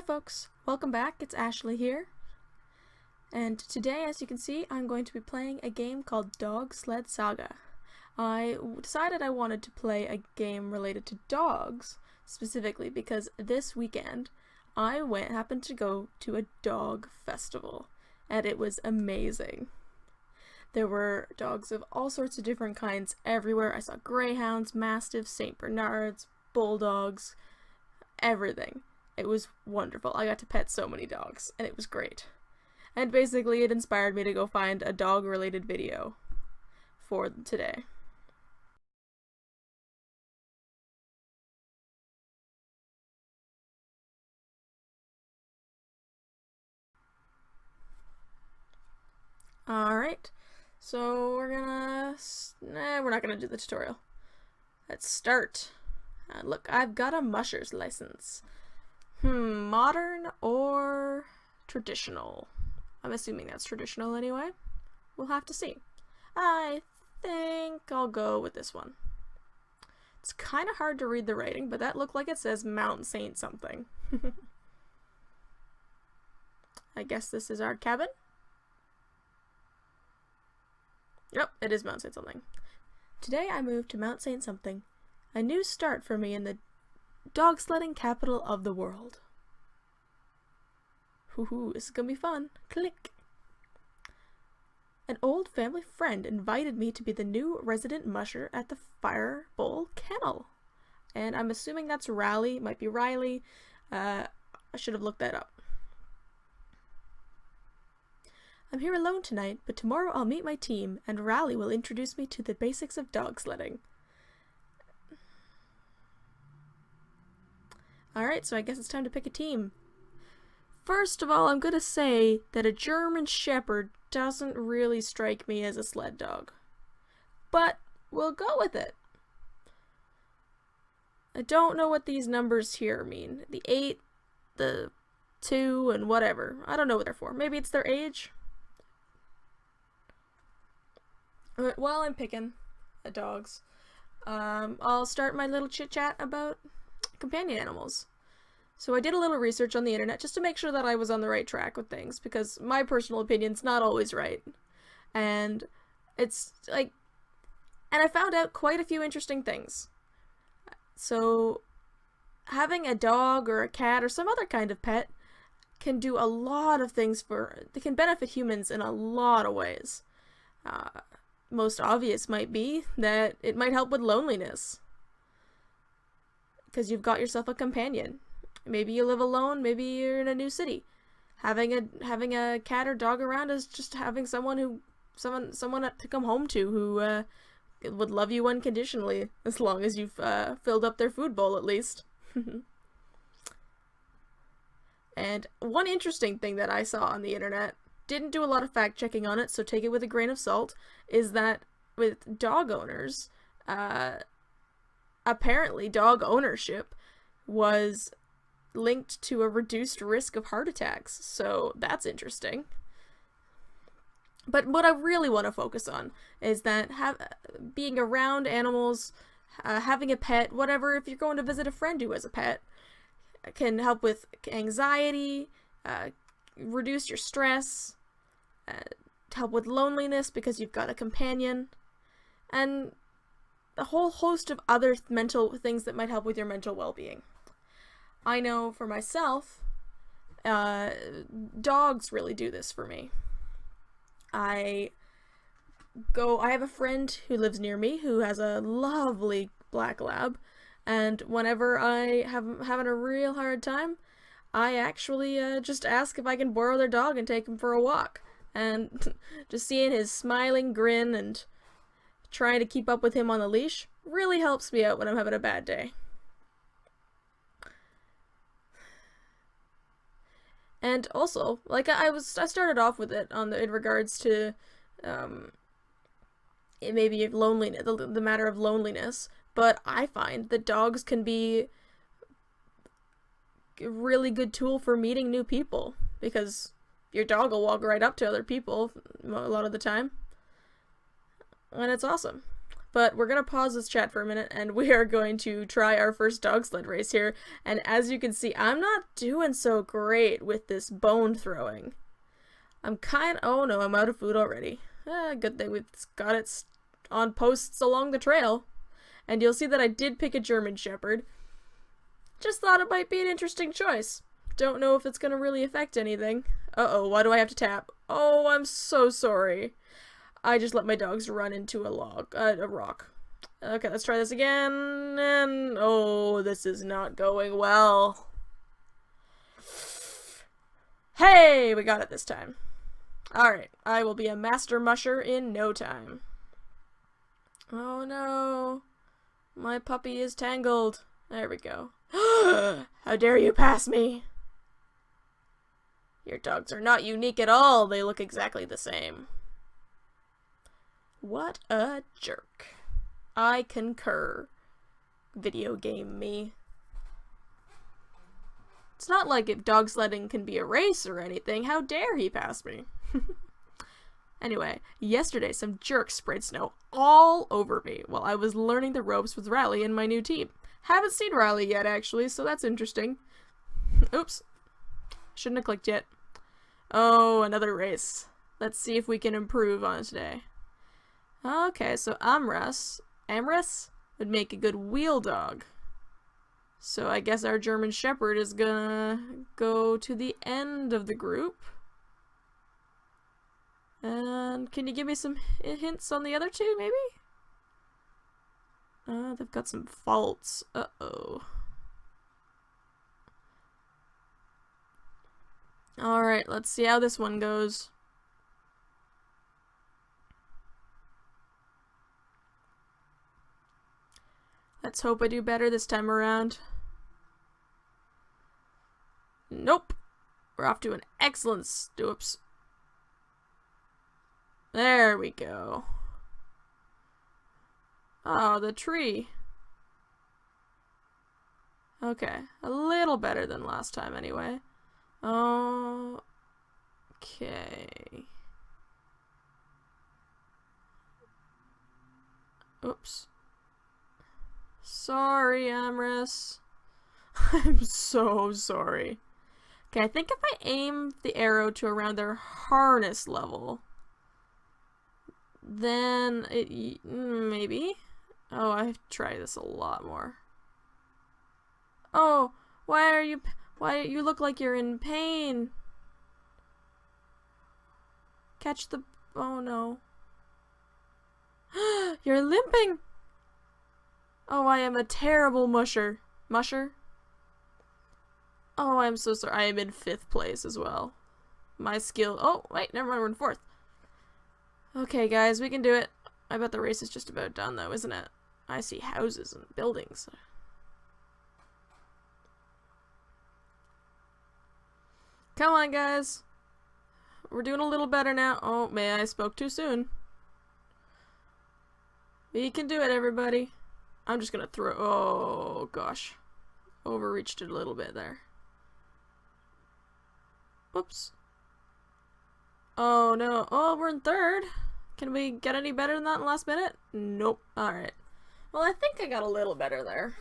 Hi folks, welcome back, it's Ashley here. And today, as you can see, I'm going to be playing a game called Sled Saga. I decided I wanted to play a game related to dogs, specifically because this weekend I happened to go to a dog festival, and it was amazing. There were dogs of all sorts of different kinds everywhere. I saw greyhounds, mastiffs, St. Bernards, bulldogs, everything. It was wonderful. I got to pet so many dogs, and it was great. And basically, it inspired me to go find a dog-related video for today. Alright, so we're not gonna do the tutorial. Let's start. Look, I've got a musher's license. Modern or traditional? I'm assuming that's traditional anyway. We'll have to see. I think I'll go with this one. It's kind of hard to read the writing, but that looked like it says Mount Saint something. I guess this is our cabin. Yep, it is Mount Saint something. Today I moved to Mount Saint something. A new start for me in the dog sledding capital of the world. Hoo-hoo, this is gonna be fun. Click. An old family friend invited me to be the new resident musher at the Fire Bowl Kennel. And I'm assuming that's Raleigh, might be Riley. I should have looked that up. I'm here alone tonight, but tomorrow I'll meet my team, and Raleigh will introduce me to the basics of dog sledding. Alright, so I guess it's time to pick a team. First of all, I'm gonna say that a German Shepherd doesn't really strike me as a sled dog. But we'll go with it. I don't know what these numbers here mean. The 8, the 2, and whatever. I don't know what they're for. Maybe it's their age? While I'm picking dogs, I'll start my little chit-chat about companion animals. So I did a little research on the internet just to make sure that I was on the right track with things, because my personal opinion's not always right. And it's like, and I found out quite a few interesting things. So having a dog or a cat or some other kind of pet can do a lot of things they can benefit humans in a lot of ways. Most obvious might be that it might help with loneliness, because you've got yourself a companion. Maybe you live alone, maybe you're in a new city. Having a cat or dog around is just having someone to come home to who would love you unconditionally, as long as you've filled up their food bowl at least. And one interesting thing that I saw on the internet, didn't do a lot of fact checking on it, so take it with a grain of salt, is that with dog owners, apparently dog ownership was linked to a reduced risk of heart attacks, so that's interesting. But what I really want to focus on is that being around animals, having a pet, whatever, if you're going to visit a friend who has a pet, can help with anxiety, reduce your stress, help with loneliness because you've got a companion, and a whole host of other mental things that might help with your mental well-being. I know for myself, dogs really do this for me. I have a friend who lives near me who has a lovely black lab, and whenever I'm having a real hard time, I actually just ask if I can borrow their dog and take him for a walk. And just seeing his smiling grin and trying to keep up with him on the leash really helps me out when I'm having a bad day. And also, like I started off with it in regards to maybe loneliness, the matter of loneliness, but I find that dogs can be a really good tool for meeting new people, because your dog will walk right up to other people a lot of the time, and it's awesome. But we're gonna pause this chat for a minute, and we are going to try our first dog sled race here. And as you can see, I'm not doing so great with this bone throwing. Oh no, I'm out of food already. Good thing we've got it on posts along the trail. And you'll see that I did pick a German Shepherd. Just thought it might be an interesting choice. Don't know if it's gonna really affect anything. Uh-oh, why do I have to tap? Oh, I'm so sorry. I just let my dogs run into a rock. Okay, let's try this again, and oh, this is not going well. Hey, we got it this time. Alright, I will be a master musher in no time. Oh no, my puppy is tangled. There we go. How dare you pass me? Your dogs are not unique at all, they look exactly the same. What a jerk. I concur. Video game me. It's not like if dog sledding can be a race or anything. How dare he pass me? Anyway, yesterday some jerk sprayed snow all over me while I was learning the ropes with Riley and my new team. Haven't seen Riley yet, actually, so that's interesting. Oops. Shouldn't have clicked yet. Oh, another race. Let's see if we can improve on it today. Okay, so Amras would make a good wheel dog. So I guess our German Shepherd is gonna go to the end of the group. And can you give me some hints on the other two, maybe? They've got some faults. Uh-oh. Alright, let's see how this one goes. Let's hope I do better this time around. Nope. We're off to an excellent oops. There we go. Oh, the tree. Okay, a little better than last time anyway. Okay. Oops. Sorry, Amris. I'm so sorry. Okay, I think if I aim the arrow to around their harness level, then it maybe. Oh, I have to try this a lot more. Oh, why you look like you're in pain? Catch the, oh no. You're limping. Oh, I am a terrible musher. Musher? Oh, I'm so sorry. I am in 5th place as well. My skill, oh, wait, never mind, we're in 4th. Okay, guys, we can do it. I bet the race is just about done, though, isn't it? I see houses and buildings. Come on, guys. We're doing a little better now. Oh, man, I spoke too soon. We can do it, everybody. I'm just gonna throw. Oh, gosh. Overreached it a little bit there. Whoops. Oh, no. Oh, we're in 3rd. Can we get any better than that in the last minute? Nope. Alright. Well, I think I got a little better there.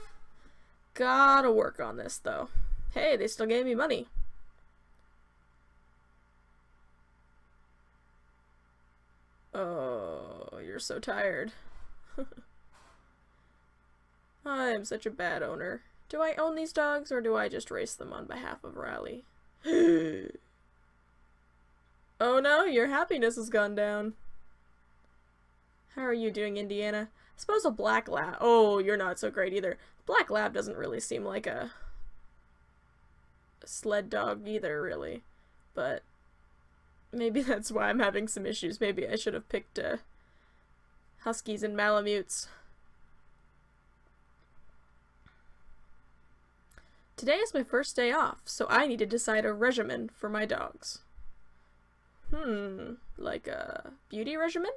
Gotta work on this, though. Hey, they still gave me money. Oh, you're so tired. I am such a bad owner. Do I own these dogs, or do I just race them on behalf of Riley? Oh no, your happiness has gone down. How are you doing, Indiana? I suppose a black lab. Oh, you're not so great either. Black lab doesn't really seem like a sled dog either, really. But maybe that's why I'm having some issues. Maybe I should have picked Huskies and Malamutes. Today is my first day off, so I need to decide a regimen for my dogs. Like a beauty regimen?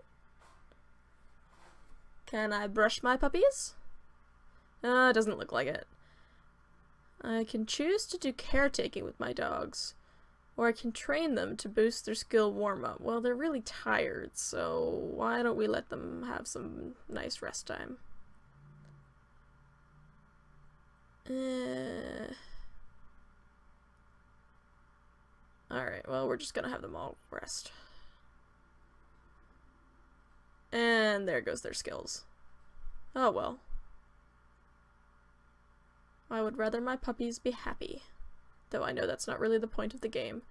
Can I brush my puppies? It doesn't look like it. I can choose to do caretaking with my dogs. Or I can train them to boost their skill warm-up. Well, they're really tired, so why don't we let them have some nice rest time? Alright, well, we're just gonna have them all rest. And there goes their skills. Oh well. I would rather my puppies be happy. Though I know that's not really the point of the game.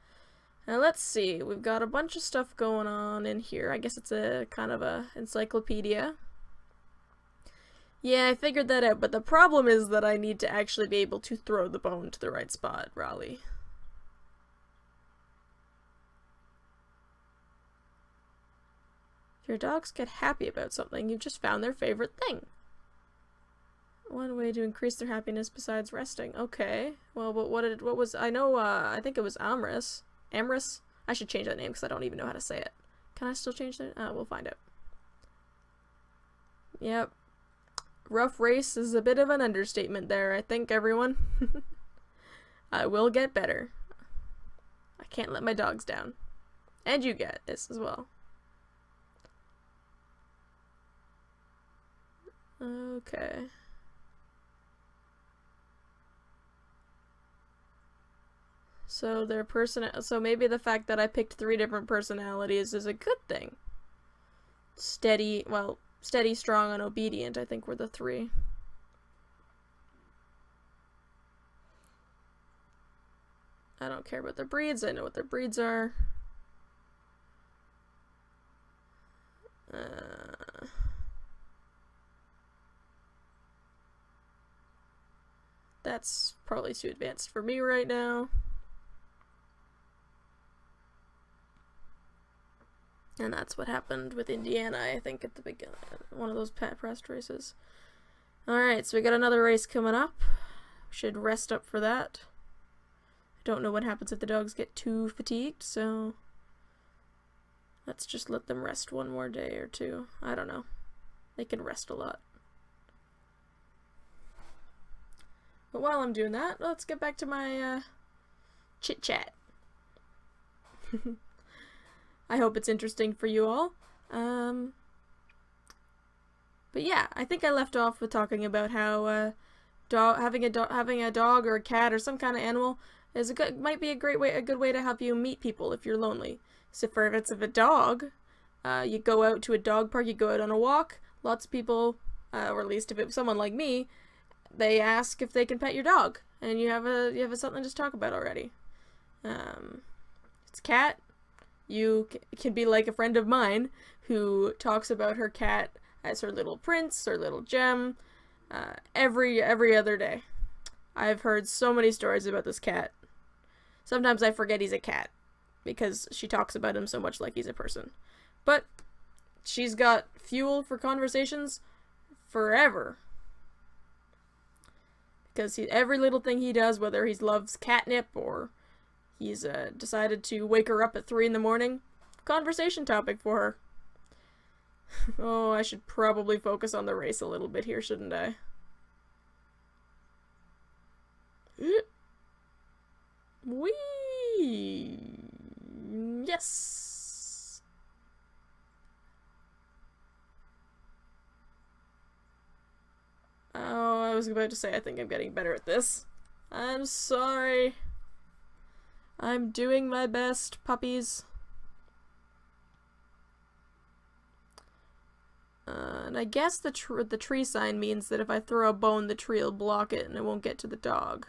Now let's see, we've got a bunch of stuff going on in here. I guess it's a kind of a encyclopedia. Yeah, I figured that out, but the problem is that I need to actually be able to throw the bone to the right spot, Raleigh. If your dogs get happy about something, you've just found their favorite thing. One way to increase their happiness besides resting. Okay. Well, but what was, I know, I think it was Amris. Amris? I should change that name because I don't even know how to say it. Can I still change that? We'll find out. Yep. Rough race is a bit of an understatement there, I think, everyone. I will get better. I can't let my dogs down. And you get this as well. Okay. So so maybe the fact that I picked 3 different personalities is a good thing. Steady, strong, and obedient, I think were the 3. I don't care about their breeds, I know what their breeds are. That's probably too advanced for me right now. And that's what happened with Indiana, I think, at the beginning. One of those past races. Alright, so we got another race coming up. Should rest up for that. I don't know what happens if the dogs get too fatigued, so let's just let them rest one more day or 2. I don't know. They can rest a lot. But while I'm doing that, let's get back to my chit-chat. I hope it's interesting for you all. But yeah, I think I left off with talking about how having a dog or a cat or some kind of animal might be a good way to help you meet people if you're lonely. So if it's a dog, you go out to a dog park, you go out on a walk. Lots of people, or at least if it's someone like me, they ask if they can pet your dog, and you have something to talk about already. It's a cat. You can be like a friend of mine who talks about her cat as her little prince or little gem every other day. I've heard so many stories about this cat. Sometimes I forget he's a cat because she talks about him so much like he's a person. But she's got fuel for conversations forever. Because every little thing he does, whether he loves catnip or he's decided to wake her up at 3 in the morning, conversation topic for her. Oh, I should probably focus on the race a little bit here, shouldn't I? Whee! Yes! Oh, I was about to say I think I'm getting better at this. I'm sorry. I'm doing my best, puppies. And I guess the tree sign means that if I throw a bone, the tree will block it and it won't get to the dog.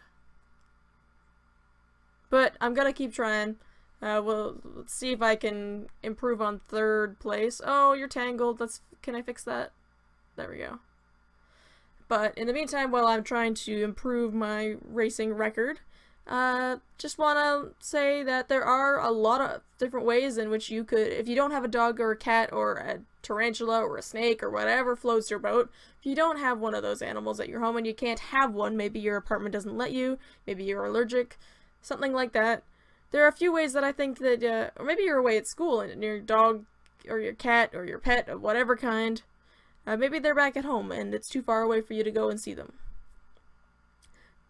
But I'm gonna keep trying. Let's see if I can improve on 3rd place. Oh, you're tangled. Can I fix that? There we go. But in the meantime, while I'm trying to improve my racing record, just want to say that there are a lot of different ways in which you could, if you don't have a dog or a cat or a tarantula or a snake or whatever floats your boat, if you don't have one of those animals at your home and you can't have one, maybe your apartment doesn't let you, maybe you're allergic, something like that, there are a few ways that I think that, or maybe you're away at school and your dog or your cat or your pet of whatever kind, maybe they're back at home and it's too far away for you to go and see them.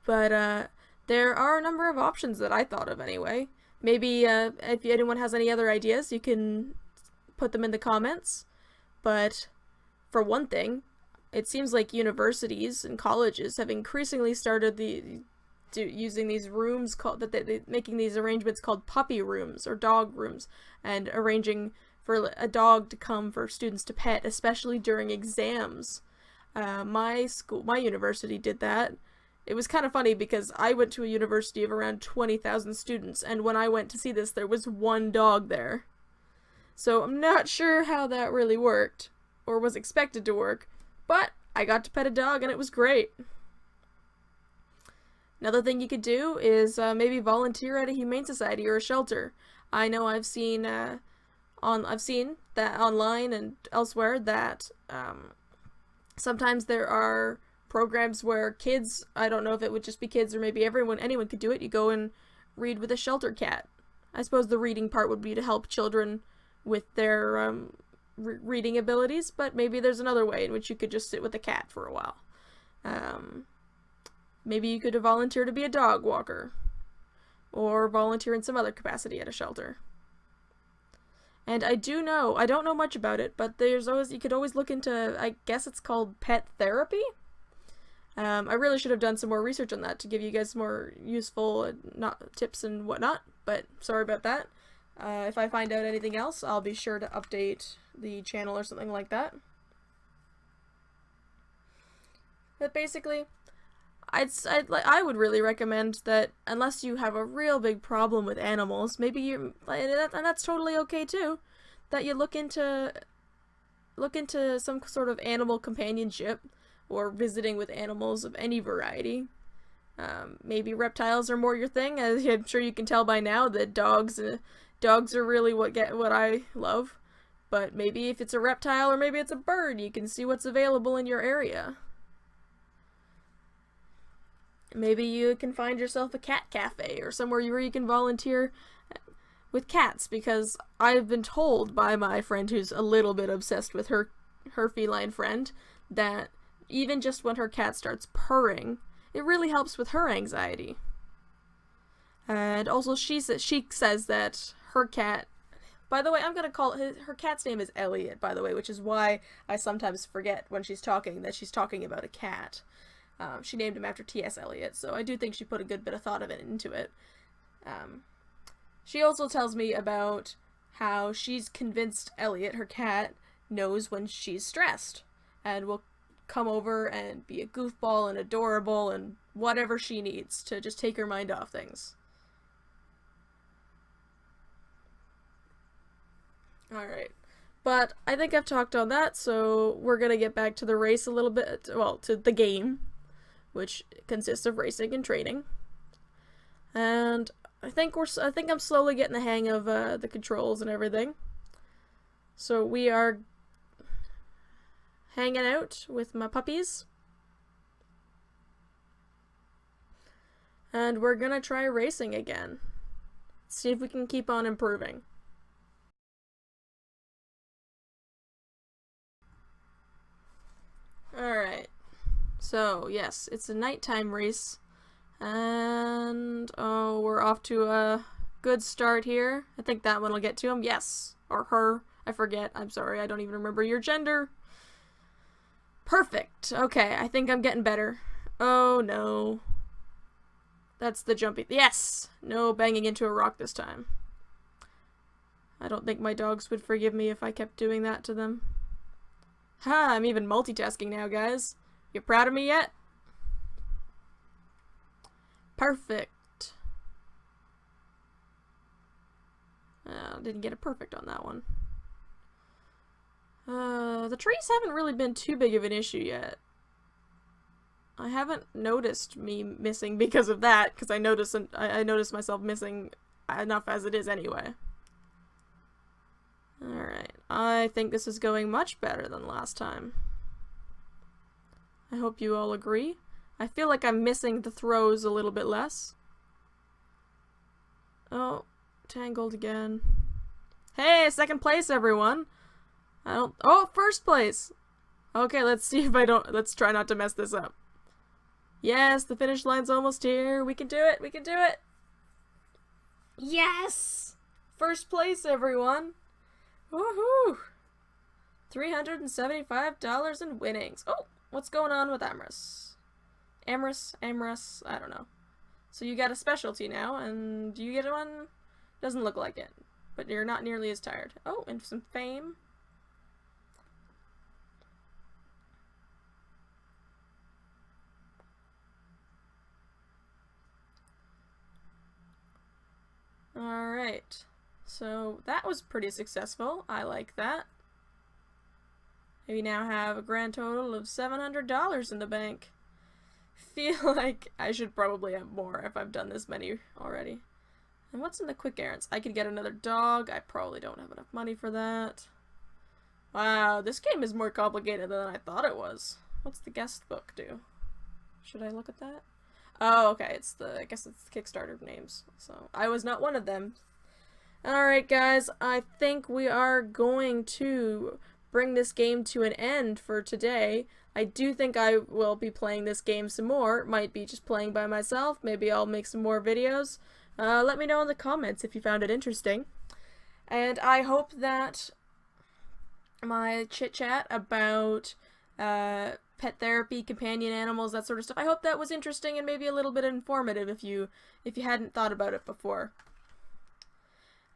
But, there are a number of options that I thought of anyway. Maybe if anyone has any other ideas, you can put them in the comments. But for one thing, it seems like universities and colleges have increasingly started using these rooms called making these arrangements called puppy rooms or dog rooms, and arranging for a dog to come for students to pet, especially during exams. My university did that. It was kind of funny because I went to a university of around 20,000 students, and when I went to see this, there was one dog there. So I'm not sure how that really worked, or was expected to work, but I got to pet a dog and it was great. Another thing you could do is maybe volunteer at a humane society or a shelter. I know I've seen that online and elsewhere that sometimes there are programs where kids, I don't know if it would just be kids or maybe anyone could do it. You go and read with a shelter cat. I suppose the reading part would be to help children with their reading abilities, but maybe there's another way in which you could just sit with a cat for a while. Maybe you could volunteer to be a dog walker, or volunteer in some other capacity at a shelter. And I don't know much about it, but you could always look into, I guess it's called pet therapy? I really should have done some more research on that to give you guys more useful tips and whatnot, but sorry about that. If I find out anything else, I'll be sure to update the channel or something like that. But basically, I would really recommend that unless you have a real big problem with animals, maybe and that's totally okay too, that you look into some sort of animal companionship or visiting with animals of any variety. Maybe reptiles are more your thing, as I'm sure you can tell by now that dogs are really what I love. But maybe if it's a reptile or maybe it's a bird, you can see what's available in your area. Maybe you can find yourself a cat cafe or somewhere where you can volunteer with cats, because I've been told by my friend who's a little bit obsessed with her feline friend that even just when her cat starts purring, it really helps with her anxiety. And also she says that her cat, by the way, I'm gonna call her cat's name is Elliot, by the way, which is why I sometimes forget when she's talking that she's talking about a cat. She named him after T.S. Eliot, so I do think she put a good bit of thought of it into it. She also tells me about how she's convinced Elliot, her cat, knows when she's stressed, and will come over and be a goofball and adorable and whatever she needs to just take her mind off things. Alright. But I think I've talked on that, so we're gonna get back to the race a little bit, well, to the game, which consists of racing and training. And I think I'm slowly getting the hang of the controls and everything. So we are hanging out with my puppies. And we're gonna try racing again. See if we can keep on improving. Alright. So, yes, it's a nighttime race. And, oh, we're off to a good start here. I think that one will get to him. Yes. Or her. I forget. I'm sorry. I don't even remember your gender. Perfect. Okay, I think I'm getting better. Oh, no. That's the jumpy. Yes! No banging into a rock this time. I don't think my dogs would forgive me if I kept doing that to them. Ha! I'm even multitasking now, guys. You proud of me yet? Perfect. Didn't get a perfect on that one. The trees haven't really been too big of an issue yet. I haven't noticed me missing because of that, because I noticed myself missing enough as it is anyway. Alright, I think this is going much better than last time. I hope you all agree. I feel like I'm missing the throws a little bit less. Oh, tangled again. Hey, second place, everyone! Oh, first place! Okay, let's see if let's try not to mess this up. Yes, the finish line's almost here. We can do it! We can do it! Yes! First place, everyone! Woohoo! $375 in winnings. Oh, what's going on with Amorous? Amorous, I don't know. So you got a specialty now, and you get one? Doesn't look like it. But you're not nearly as tired. Oh, and some fame. Alright. So that was pretty successful. I like that. We now have a grand total of $700 in the bank. Feel like I should probably have more if I've done this many already. And what's in the quick errands? I could get another dog. I probably don't have enough money for that. Wow, this game is more complicated than I thought it was. What's the guest book do? Should I look at that? Oh, okay, I guess it's the Kickstarter names. So, I was not one of them. Alright guys, I think we are going to bring this game to an end for today. I do think I will be playing this game some more. It might be just playing by myself. Maybe I'll make some more videos. Let me know in the comments if you found it interesting. And I hope that my chit-chat about pet therapy, companion animals, that sort of stuff, I hope that was interesting and maybe a little bit informative if you hadn't thought about it before.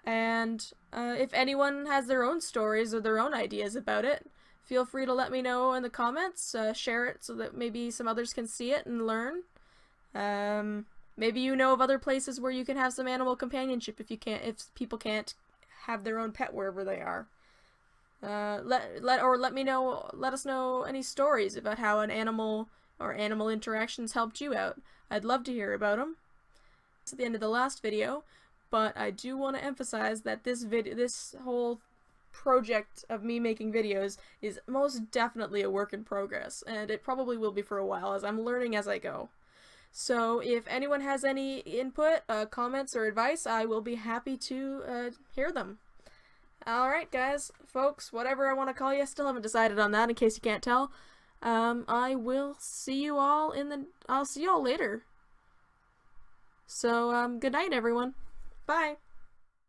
And if anyone has their own stories or their own ideas about it, feel free to let me know in the comments. Share it so that maybe some others can see it and learn. Maybe you know of other places where you can have some animal companionship if people can't have their own pet wherever they are. Let us know any stories about how an animal or animal interactions helped you out. I'd love to hear about them. It's at the end of the last video, but I do want to emphasize that this whole project of me making videos is most definitely a work in progress, and it probably will be for a while as I'm learning as I go. So if anyone has any input, comments, or advice, I will be happy to hear them. Alright guys, folks, whatever I want to call you, I still haven't decided on that in case you can't tell. I will see you all I'll see you all later. So, good night everyone. Bye.